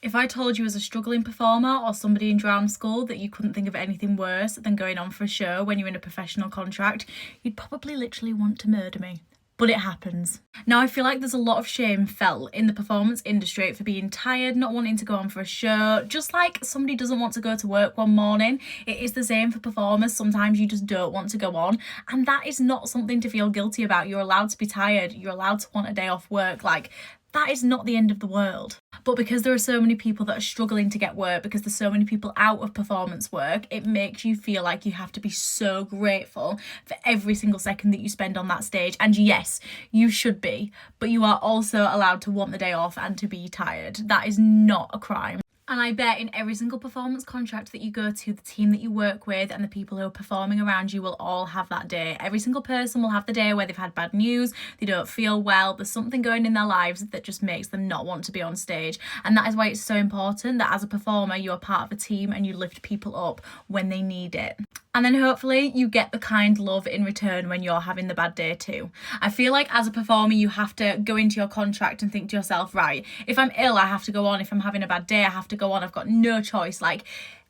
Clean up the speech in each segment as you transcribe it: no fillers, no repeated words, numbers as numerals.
If I told you as a struggling performer or somebody in drama school that you couldn't think of anything worse than going on for a show when you're in a professional contract, you'd probably literally want to murder me. But it happens. Now, I feel like there's a lot of shame felt in the performance industry for being tired, not wanting to go on for a show. Just like somebody doesn't want to go to work one morning, it is the same for performers. Sometimes you just don't want to go on, and that is not something to feel guilty about. You're allowed to be tired. You're allowed to want a day off work. Like, that is not the end of the world. But because there are so many people that are struggling to get work, because there's so many people out of performance work, it makes you feel like you have to be so grateful for every single second that you spend on that stage. And yes, you should be, but you are also allowed to want the day off and to be tired. That is not a crime. And I bet in every single performance contract that you go to, the team that you work with and the people who are performing around you will all have that day. Every single person will have the day where they've had bad news, they don't feel well, there's something going in their lives that just makes them not want to be on stage. And that is why it's so important that as a performer, you are part of a team and you lift people up when they need it. And then hopefully you get the kind love in return when you're having the bad day too. I feel like as a performer, you have to go into your contract and think to yourself, right, if I'm ill, I have to go on. If I'm having a bad day, I have to go on. I've got no choice. Like,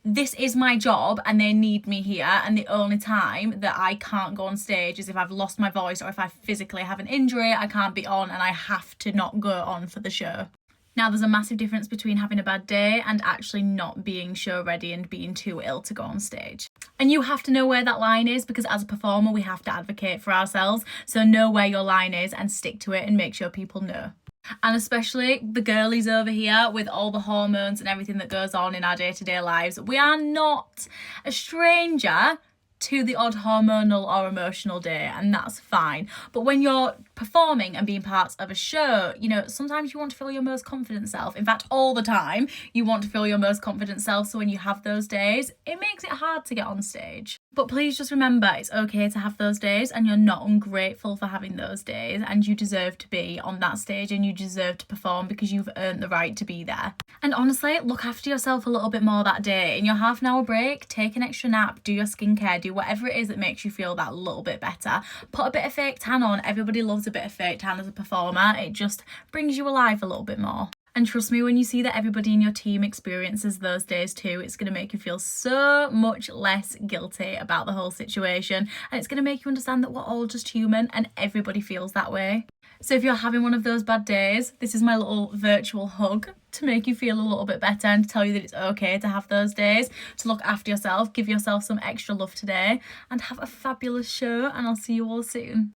this is my job and they need me here. And the only time that I can't go on stage is if I've lost my voice or if I physically have an injury, I can't be on and I have to not go on for the show. Now, there's a massive difference between having a bad day and actually not being show ready and being too ill to go on stage. And you have to know where that line is, because as a performer, we have to advocate for ourselves. So know where your line is and stick to it and make sure people know. And especially the girlies over here with all the hormones and everything that goes on in our day-to-day lives, we are not a stranger to the odd hormonal or emotional day, and that's fine. But when you're performing and being part of a show, you know, sometimes you want to feel your most confident self. In fact, all the time you want to feel your most confident self. So when you have those days, it makes it hard to get on stage. But please just remember, it's okay to have those days and you're not ungrateful for having those days, and you deserve to be on that stage and you deserve to perform because you've earned the right to be there. And honestly, look after yourself a little bit more that day. In your half-an-hour break, take an extra nap, do your skincare, do whatever it is that makes you feel that little bit better. Put a bit of fake tan on. Everybody loves a bit of fake tan as a performer. It just brings you alive a little bit more. And trust me, when you see that everybody in your team experiences those days too, it's going to make you feel so much less guilty about the whole situation. And it's going to make you understand that we're all just human and everybody feels that way. So if you're having one of those bad days, this is my little virtual hug to make you feel a little bit better and to tell you that it's okay to have those days, to look after yourself, give yourself some extra love today, and have a fabulous show. And I'll see you all soon.